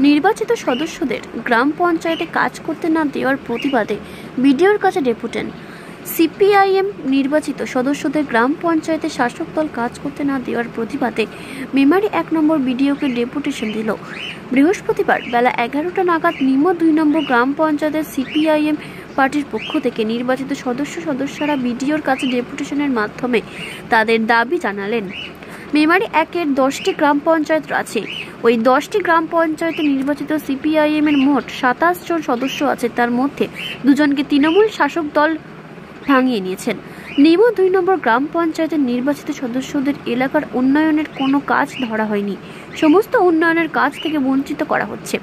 নির্বাচিত সদস্যদের গ্রাম পঞ্চায়েতে কাজ করতে না দেওয়ার প্রতিবাদে বিডিওর কাছে ডেপুটেশন। সিপিআইএম নির্বাচিত সদস্যদের গ্রাম পঞ্চায়েতে শাসক দল কাজ করতে না দেওয়ার প্রতিবাদে মেমারি 1 নম্বর বিডিওকে ডেপুটেশন দিল। বৃহস্পতিবার বেলা 11টা নাগাদ নিমো 2 নম্বর গ্রাম পঞ্চায়েতের সিপিআইএম পার্টির পক্ষ থেকে নির্বাচিত সদস্যরা বিডিওর কাছে ডেপুটেশনের মাধ্যমে তাদের দাবি জানালেন। মেমারি 1-এর 10টি গ্রাম পঞ্চায়েত আছে। ওই 10টি গ্রাম পঞ্চায়েতে নির্বাচিত সিপিআইএম এর মোট 27 জন সদস্য আছে। তার মধ্যে 2 জনকে তৃণমূল শাসক দল ভাঙিয়ে নিয়েছেন। নিমো 2 নম্বর গ্রাম পঞ্চায়েতের নির্বাচিত সদস্যদের এলাকার উন্নয়নের কোনো কাজ ধরা হয়নি। সমস্ত উন্নয়নের কাজ থেকে বঞ্চিত করা হচ্ছে।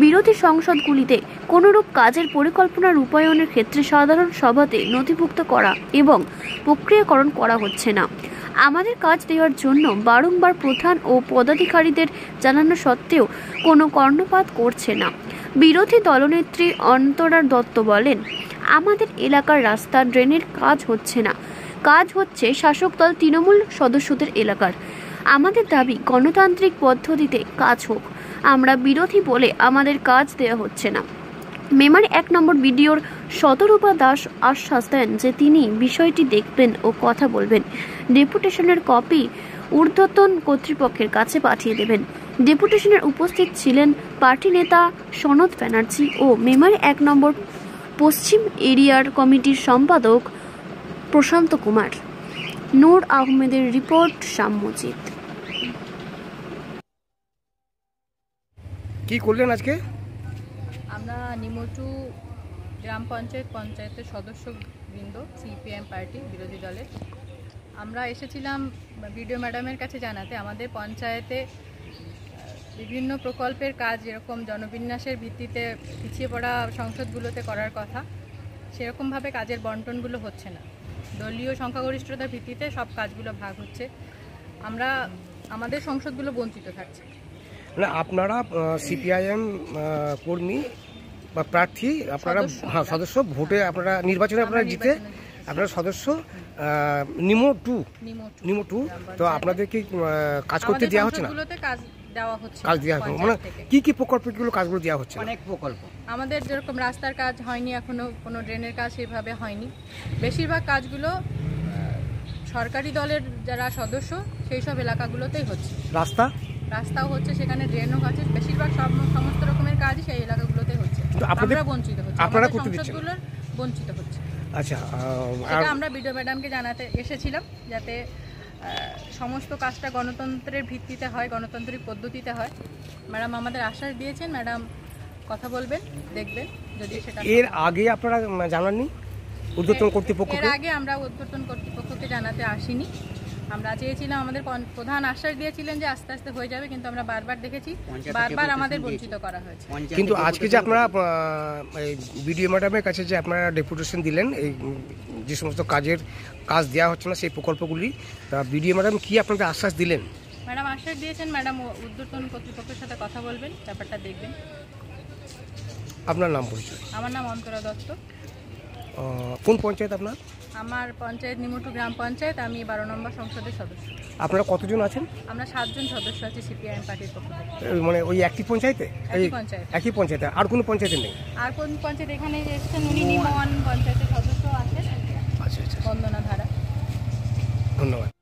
বিরোধী সংসদগুলিতে কোনোরূপ কাজের পরিকল্পনা রূপায়ণের ক্ষেত্রে সাধারণ সভাতে নথিভুক্ত করা এবং প্রক্রিয়াকরণ করা হচ্ছে না। আমাদের কাজ দেওয়ার জন্য বারংবার প্রধান ও পদাধিকারীদের জানানো সত্ত্বেও কোনো কর্ণপাত করছে না। বিরোধী দলনেত্রী অন্তরা দত্ত বলেন, আমাদের এলাকার রাস্তা ড্রেনের কাজ হচ্ছে না, কাজ হচ্ছে শাসক দল তৃণমূল সদস্যদের এলাকার। আমাদের দাবি গণতান্ত্রিক পদ্ধতিতে কাজ হোক। আমরা বিরোধী বলে আমাদের কাজ দেওয়া হচ্ছে না। মেমারি 1 নম্বর বিডিওর শতরূপা দাস আশ্বাস দেন যে তিনি বিষয়টি দেখবেন ও কথা বলবেন। ডেপুটেশনের কপি ঊর্ধ্বতন কর্তৃপক্ষের কাছে পাঠিয়ে দেবেন। ডেপুটেশনের উপস্থিত ছিলেন পার্টি নেতা সনদ ব্যানার্জি ও মেমারি 1 নম্বর পশ্চিম এরিয়ার কমিটির সম্পাদক প্রশান্ত কুমার। নূর আহমেদের রিপোর্ট, সাম্যজিৎ। কি করলেন আজকে? আমরা নিমো 2 গ্রাম পঞ্চায়েতের সদস্যবৃন্দ সিপিএম পার্টি বিরোধী দলের আমরা এসেছিলাম বিডিও ম্যাডামের কাছে জানাতে আমাদের পঞ্চায়েতে বিভিন্ন প্রকল্পের কাজ যেরকম জনবিন্যাসের ভিত্তিতে পিছিয়ে পড়া সংসদগুলোতে করার কথা, সেরকমভাবে কাজের বন্টনগুলো হচ্ছে না। দলীয় সংখ্যাগরিষ্ঠতার ভিত্তিতে সব কাজগুলো ভাগ হচ্ছে। আমাদের সংসদগুলো বঞ্চিত থাকছে। না, আপনারা সিপিআইএম কর্মী বা প্রার্থী, আপনারা সদস্য ভোটে আপনারা নির্বাচনে আপনারা জিতে আপনারা সদস্য নিমো 2 তো আপনাদেরকে কাজ করতে দেওয়া হচ্ছে না? কাজ দেওয়া হচ্ছে। কাজ দেওয়া হচ্ছে মানে কি প্রকল্পগুলো কাজগুলো দেওয়া হচ্ছে? অনেক প্রকল্প আমাদের যেরকম রাস্তার কাজ হয়নি, এখনো কোনো ড্রেনের কাজ সেভাবে হয়নি। বেশিরভাগ কাজগুলো সরকারি দলের যারা সদস্য সেই সব এলাকাগুলোতেই হচ্ছে। রাস্তাও হচ্ছে, সেখানে ড্রেনও আছে। বেশিরভাগ সমস্ত রকমের কাজই সেই এলাকাগুলোতে হচ্ছে। আমরা বঞ্চিত হচ্ছে, আপনারা করতে দিচ্ছেন? বঞ্চিত হচ্ছে। আচ্ছা, আমরা বিডিও ম্যাডামকে জানাতে এসেছিলাম যাতে সমস্ত কাজটা গণতন্ত্রের ভিত্তিতে হয়, গণতান্ত্রিক পদ্ধতিতে হয়। ম্যাডাম আমাদের আশ্বাস দিয়েছেন, ম্যাডাম কথা বলবেন, দেখবেন যদি সেটা। এর আগে আপনারা জানাননি ঊর্ধ্বতন কর্তৃপক্ষকে? এর আগে আমরা ঊর্ধ্বতন কর্তৃপক্ষকে জানাতে আসিনি। আমরা চেয়েছিলাম, আমাদের প্রধান আশ্বাস দিয়েছিলেন যে আস্তে আস্তে হয়ে যাবে, কিন্তু আমরা বারবার দেখেছি বারবার আমাদের বঞ্চিত করা হয়েছে। কিন্তু আজকে যে আপনারা বিডিও ম্যাডামের কাছে যে আপনারা ডেপুটেশন দিলেন, এই যে সমস্ত কাজ দেওয়া হচ্ছে না সেই প্রকল্পগুলি, তা বিডিও ম্যাডাম কি আপনাদের আশ্বাস দিলেন? ম্যাডাম আশ্বাস দিয়েছেন, ম্যাডাম ঊর্ধ্বতন কর্তৃপক্ষের সাথে কথা বলবেন, ব্যাপারটা দেখবেন। আপনার নাম পরিচয়? আমার নাম অন্তরা দত্ত। কোন পঞ্চায়েত আপনার? আমার পঞ্চায়েত নিমো 2 গ্রাম পঞ্চায়েত। আমি 12 নম্বর সংসদের সদস্য। আপনারা কতজন আছেন? আমরা 7 জন সদস্য আছি সিপিআইএম পার্টির পক্ষ থেকে। মানে ওই একই পঞ্চায়েতে? একই পঞ্চায়েতে। আর কোনো পঞ্চায়েতে নেই? আর কোন পঞ্চায়েত এখানে এসেছেন উনি নিমো 1 পঞ্চায়েতের সদস্য আছেন। আচ্ছা, বন্দনা ধারা। ধন্যবাদ।